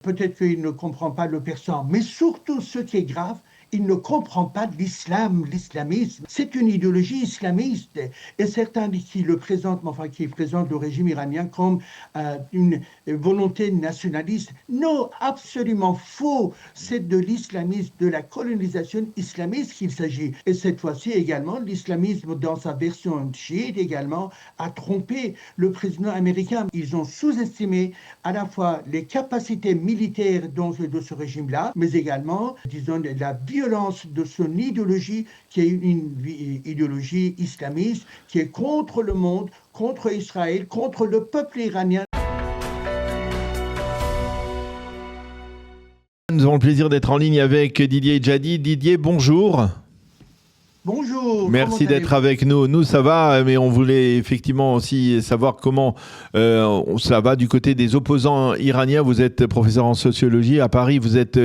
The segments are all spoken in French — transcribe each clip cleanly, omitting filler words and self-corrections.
Peut-être qu'il ne comprend pas le persan, mais surtout ce qui est grave, il ne comprend pas l'islam, l'islamisme. C'est une idéologie islamiste et certains qui le présentent, enfin qui présentent le régime iranien comme une volonté nationaliste. Non, absolument faux. C'est de l'islamisme, de la colonisation islamiste qu'il s'agit. Et cette fois-ci également, l'islamisme dans sa version chiite également a trompé le président américain. Ils ont sous-estimé à la fois les capacités militaires donc, de ce régime-là, mais également, disons, la violence de son idéologie, qui est une idéologie islamiste, qui est contre le monde, contre Israël, contre le peuple iranien. Nous avons le plaisir d'être en ligne avec Didier Djadi. Didier, bonjour. Bonjour. Merci d'être avec nous. Nous, ça va, mais on voulait effectivement aussi savoir comment ça va du côté des opposants iraniens. Vous êtes professeur en sociologie. À Paris, vous êtes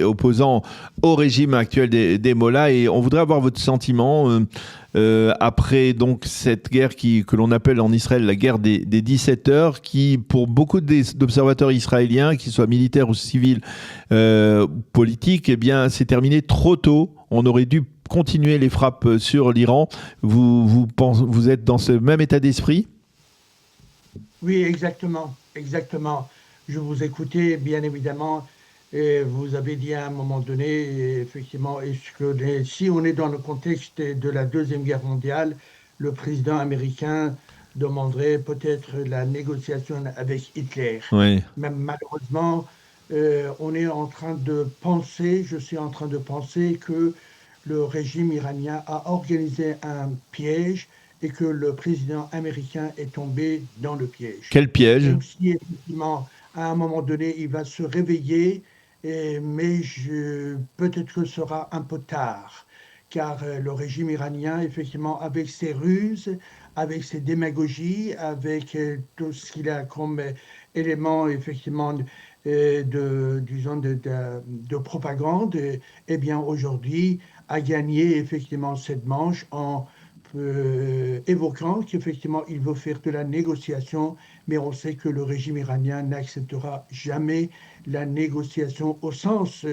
opposant au régime actuel des mollahs et on voudrait avoir votre sentiment après donc cette guerre que l'on appelle en Israël la guerre des 17 heures, qui pour beaucoup d'observateurs israéliens, qu'ils soient militaires ou civils, politiques, eh bien, c'est terminé trop tôt. On aurait dû continuer les frappes sur l'Iran. Vous êtes dans ce même état d'esprit ? Oui, exactement. Je vous écoutais, bien évidemment. Et vous avez dit à un moment donné, effectivement, si on est dans le contexte de la Deuxième Guerre mondiale, le président américain demanderait peut-être la négociation avec Hitler. Oui. Même malheureusement, on est en train de penser, je suis en train de penser que le régime iranien a organisé un piège et que le président américain est tombé dans le piège. Quel piège ? Même si effectivement, à un moment donné, il va se réveiller, mais peut-être que ce sera un peu tard, car le régime iranien, effectivement, avec ses ruses, avec ses démagogies, avec tout ce qu'il a comme éléments, effectivement, de propagande, eh bien, aujourd'hui, a gagné effectivement cette manche en évoquant qu'effectivement il veut faire de la négociation, mais on sait que le régime iranien n'acceptera jamais la négociation au sens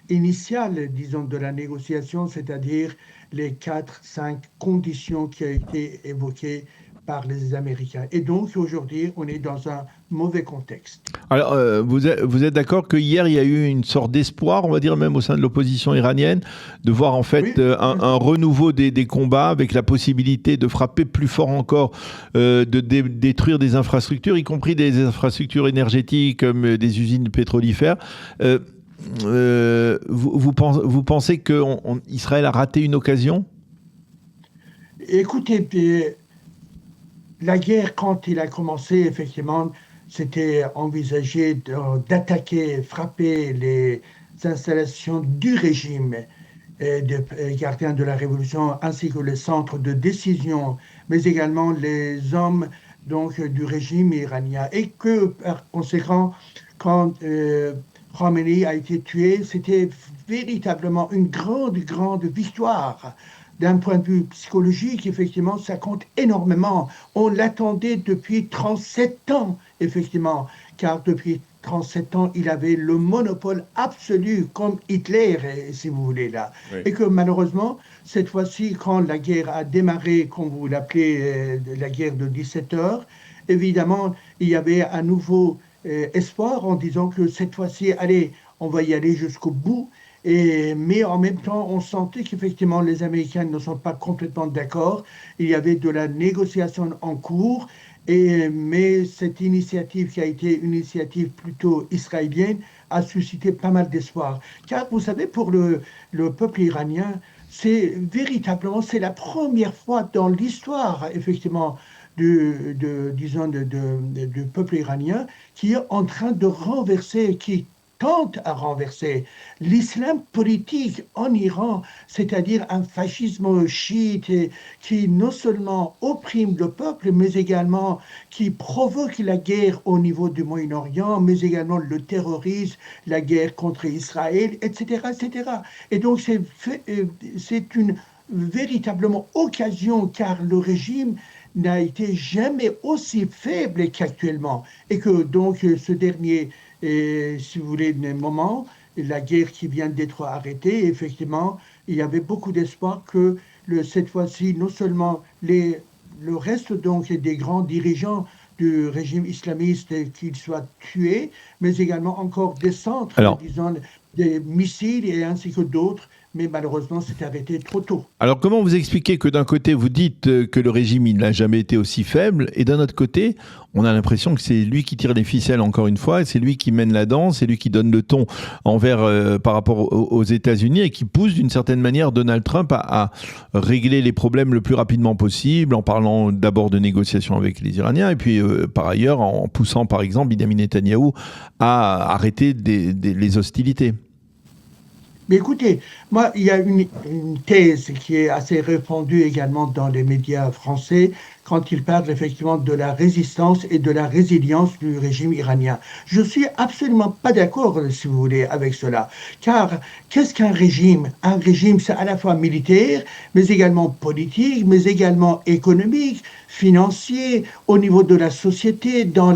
initial, disons, de la négociation, c'est-à-dire les 4-5 conditions qui ont été évoquées par les Américains. Et donc aujourd'hui, on est dans un mauvais contexte. Alors, vous êtes d'accord que hier, il y a eu une sorte d'espoir, on va dire même au sein de l'opposition iranienne, de voir en fait un renouveau des combats avec la possibilité de frapper plus fort encore, de détruire des infrastructures, y compris des infrastructures énergétiques comme des usines pétrolifères. Vous pensez qu'Israël a raté une occasion ? Écoutez, la guerre, quand il a commencé, effectivement, c'était envisagé d'attaquer, frapper les installations du régime des gardiens de la Révolution, ainsi que les centres de décision, mais également les hommes donc, du régime iranien. Et que, par conséquent, quand Khomeini a été tué, c'était véritablement une grande victoire. D'un point de vue psychologique, effectivement, ça compte énormément. On l'attendait depuis 37 ans, effectivement, car depuis 37 ans, il avait le monopole absolu, comme Hitler, si vous voulez, là. Oui. Et que malheureusement, cette fois-ci, quand la guerre a démarré, comme vous l'appelez, la guerre de 17 heures, évidemment, il y avait un nouveau espoir en disant que cette fois-ci, allez, on va y aller jusqu'au bout. Mais en même temps, on sentait qu'effectivement, les Américains ne sont pas complètement d'accord. Il y avait de la négociation en cours, mais cette initiative, qui a été une initiative plutôt israélienne, a suscité pas mal d'espoir. Car vous savez, pour le peuple iranien, c'est la première fois dans l'histoire, effectivement, du peuple iranien qui est en train de renverser, qui tente à renverser l'islam politique en Iran, c'est-à-dire un fascisme chiite qui non seulement opprime le peuple, mais également qui provoque la guerre au niveau du Moyen-Orient, mais également le terrorisme, la guerre contre Israël, etc., etc. Et donc c'est une véritablement occasion, car le régime n'a été jamais aussi faible qu'actuellement, et que donc ce dernier Et si vous voulez, des moments, la guerre qui vient d'être arrêtée, effectivement, il y avait beaucoup d'espoir que cette fois-ci, non seulement le reste donc des grands dirigeants du régime islamiste qu'ils soient tués, mais également encore des centres, Alors, disons, des missiles et ainsi que d'autres. Mais malheureusement, c'est arrêté trop tôt. Alors, comment vous expliquez que d'un côté, vous dites que le régime il n'a jamais été aussi faible, et d'un autre côté, on a l'impression que c'est lui qui tire les ficelles encore une fois, et c'est lui qui mène la danse, c'est lui qui donne le ton par rapport aux États-Unis et qui pousse d'une certaine manière Donald Trump à régler les problèmes le plus rapidement possible, en parlant d'abord de négociations avec les Iraniens, et puis par ailleurs en poussant par exemple Benjamin Netanyahou à arrêter les hostilités. Mais écoutez, moi, il y a une thèse qui est assez répandue également dans les médias français quand ils parlent effectivement de la résistance et de la résilience du régime iranien. Je suis absolument pas d'accord, si vous voulez, avec cela. Car qu'est-ce qu'un régime? Un régime, c'est à la fois militaire, mais également politique, mais également économique, financier, au niveau de la société, dans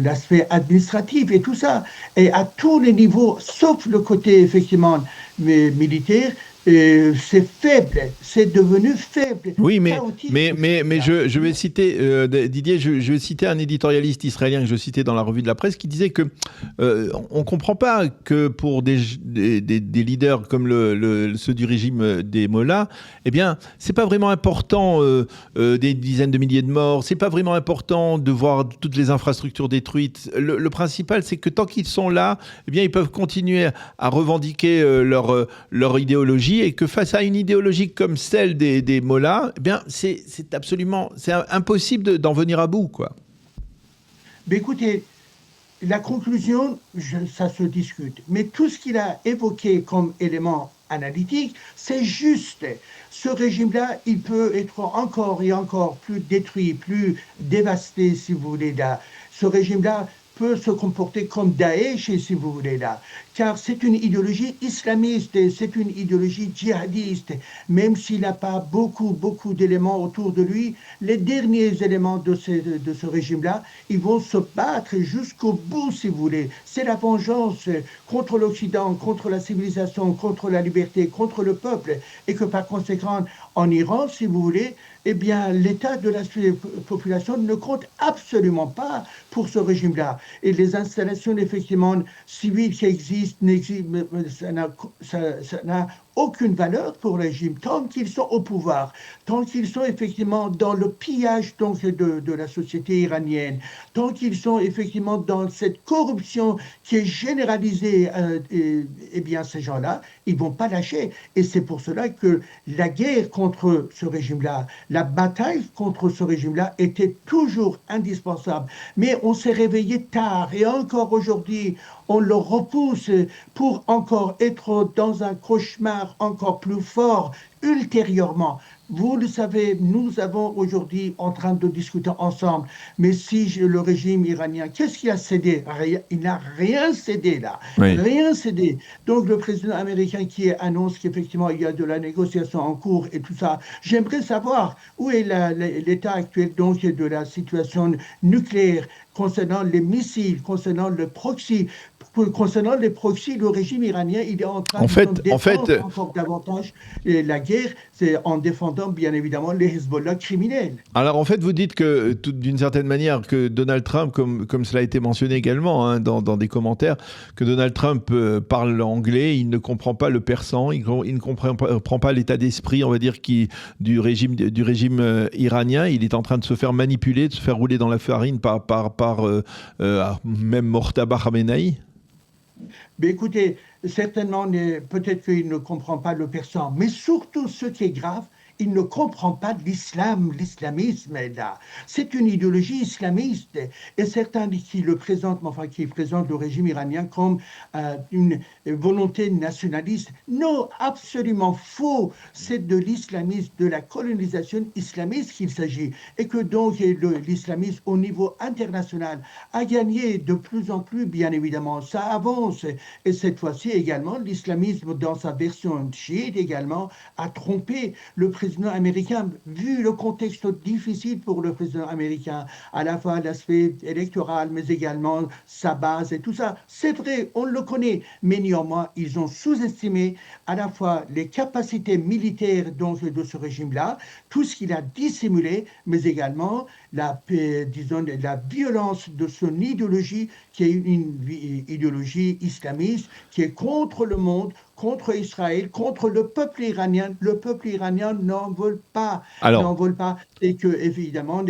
l'aspect administratif et tout ça. Et à tous les niveaux, sauf le côté effectivement militaire, c'est faible, c'est devenu faible, Oui, chaotique. mais je vais citer, Didier, je vais citer un éditorialiste israélien que je citais dans la revue de la presse qui disait que on ne comprend pas que pour des leaders comme ceux du régime des Mollahs, eh bien, c'est pas vraiment important des dizaines de milliers de morts, c'est pas vraiment important de voir toutes les infrastructures détruites. Le principal, c'est que tant qu'ils sont là, eh bien, ils peuvent continuer à revendiquer leur idéologie et que face à une idéologie comme celle des Mollahs, eh bien, c'est impossible d'en venir à bout, quoi. Mais écoutez, la conclusion, ça se discute. Mais tout ce qu'il a évoqué comme élément analytique, c'est juste. Ce régime-là, il peut être encore et encore plus détruit, plus dévasté, si vous voulez, là. Ce régime-là peut se comporter comme Daesh, si vous voulez, là. Car c'est une idéologie islamiste, c'est une idéologie djihadiste. Même s'il n'a pas beaucoup d'éléments autour de lui, les derniers éléments de ce régime-là, ils vont se battre jusqu'au bout, si vous voulez. C'est la vengeance contre l'Occident, contre la civilisation, contre la liberté, contre le peuple. Et que par conséquent, en Iran, si vous voulez, eh bien, l'état de la population ne compte absolument pas pour ce régime-là. Et les installations, effectivement, civiles qui existent, ça n'a aucune valeur pour le régime, tant qu'ils sont au pouvoir, tant qu'ils sont effectivement dans le pillage donc, de la société iranienne, tant qu'ils sont effectivement dans cette corruption qui est généralisée, eh bien ces gens-là, ils ne vont pas lâcher. Et c'est pour cela que la guerre contre ce régime-là, la bataille contre ce régime-là était toujours indispensable. Mais on s'est réveillé tard et encore aujourd'hui, on le repousse pour encore être dans un cauchemar encore plus fort ultérieurement. Vous le savez, nous avons aujourd'hui en train de discuter ensemble, mais si le régime iranien, qu'est-ce qu'il a cédé? Rien, il n'a rien cédé là, Oui. rien cédé. Donc le président américain qui annonce qu'effectivement il y a de la négociation en cours et tout ça, j'aimerais savoir où est l'état actuel donc de la situation nucléaire concernant les missiles, concernant le proxy. Concernant les proxys, le régime iranien, il est en train de défendre encore davantage la guerre, c'est en défendant bien évidemment les Hezbollah criminels. Alors en fait, vous dites que d'une certaine manière que Donald Trump, comme cela a été mentionné également hein, dans des commentaires, que Donald Trump parle anglais, il ne comprend pas le persan, il ne comprend pas l'état d'esprit, on va dire, du régime iranien. Il est en train de se faire manipuler, de se faire rouler dans la farine par même Mortaba Khamenei. Mais écoutez, certainement, peut-être qu'il ne comprend pas le persan, mais surtout ce qui est grave, il ne comprend pas l'islam, l'islamisme est là. C'est une idéologie islamiste et certains qui le présentent, enfin qui présentent le régime iranien comme une volonté nationaliste. Non, absolument faux. C'est de l'islamisme, de la colonisation islamiste qu'il s'agit et que donc l'islamisme au niveau international a gagné de plus en plus, bien évidemment. Ça avance et cette fois-ci également, l'islamisme dans sa version chiite également a trompé le président président américain, vu le contexte difficile pour le président américain, à la fois l'aspect électoral, mais également sa base et tout ça, c'est vrai, on le connaît, mais néanmoins, ils ont sous-estimé à la fois les capacités militaires de ce régime-là, tout ce qu'il a dissimulé, mais également disons, la violence de son idéologie, qui est une idéologie islamiste, qui est contre le monde, contre Israël, contre le peuple iranien. Le peuple iranien n'en veut pas, Alors, n'en veut pas. Et que, évidemment,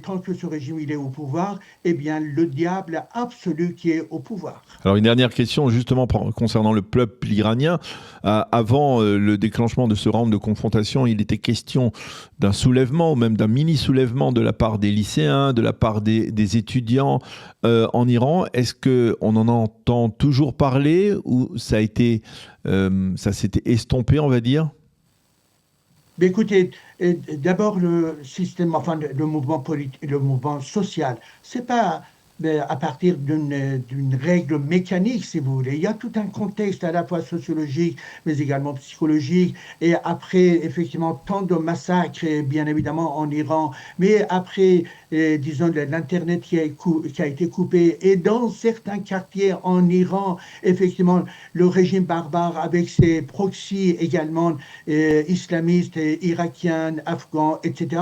tant que ce régime il est au pouvoir, eh bien, le diable absolu qui est au pouvoir. Alors une dernière question justement concernant le peuple iranien. Avant le déclenchement de ce round de confrontation, il était question d'un soulèvement ou même d'un mini-soulèvement de la part des lycéens, de la part des étudiants en Iran. Est-ce qu'on en entend toujours parler ou ça s'était estompé, on va dire? Mais écoutez, d'abord le système, enfin le mouvement politique, le mouvement social, c'est pas à partir d'une règle mécanique, si vous voulez. Il y a tout un contexte à la fois sociologique, mais également psychologique. Et après, effectivement, tant de massacres, bien évidemment, en Iran, mais après, disons, l'Internet qui a été coupé, et dans certains quartiers en Iran, effectivement, le régime barbare avec ses proxys également islamistes, irakiens, afghans, etc.,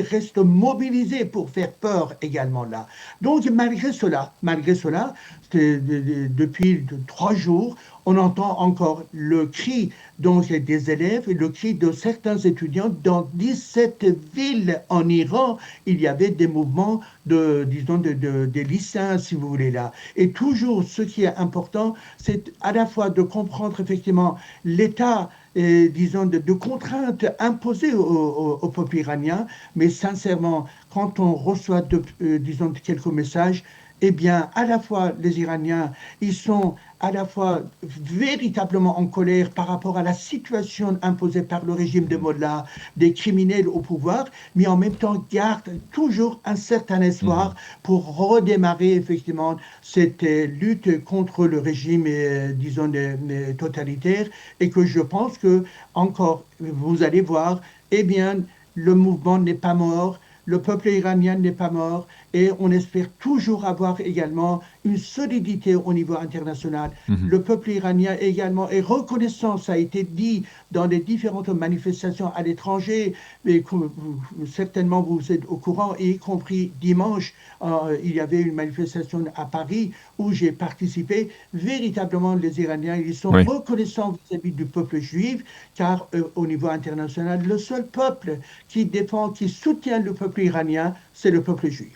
reste mobilisé pour faire peur également là. Donc, malgré cela, depuis 3 jours, on entend encore le cri donc, des élèves et le cri de certains étudiants. Dans 17 villes en Iran, il y avait des mouvements disons, des lycéens, si vous voulez là. Et toujours, ce qui est important, c'est à la fois de comprendre effectivement l'état disons, de contraintes imposées au peuple iranien, mais sincèrement, quand on reçoit, disons, quelques messages, eh bien, à la fois, les Iraniens, ils sont à la fois véritablement en colère par rapport à la situation imposée par le régime de Mollah, des criminels au pouvoir, mais en même temps gardent toujours un certain espoir pour redémarrer effectivement cette lutte contre le régime, disons, totalitaire, et que je pense que, encore, vous allez voir, eh bien, le mouvement n'est pas mort, le peuple iranien n'est pas mort, et on espère toujours avoir également une solidité au niveau international. Le peuple iranien également est reconnaissant, ça a été dit dans les différentes manifestations à l'étranger, mais certainement vous êtes au courant, y compris dimanche, il y avait une manifestation à Paris où j'ai participé. Véritablement, les Iraniens, ils sont reconnaissants vis-à-vis du peuple juif, car au niveau international, le seul peuple qui défend, qui soutient le peuple iranien, c'est le peuple juif.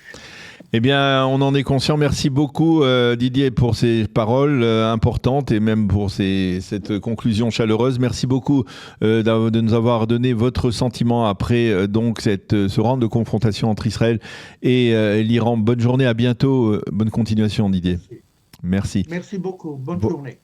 Eh bien, on en est conscient. Merci beaucoup, Didier, pour ces paroles importantes et même pour cette conclusion chaleureuse. Merci beaucoup de nous avoir donné votre sentiment après donc ce round de confrontation entre Israël et l'Iran. Bonne journée, à bientôt. Bonne continuation, Didier. Merci. Merci beaucoup. Bonne journée.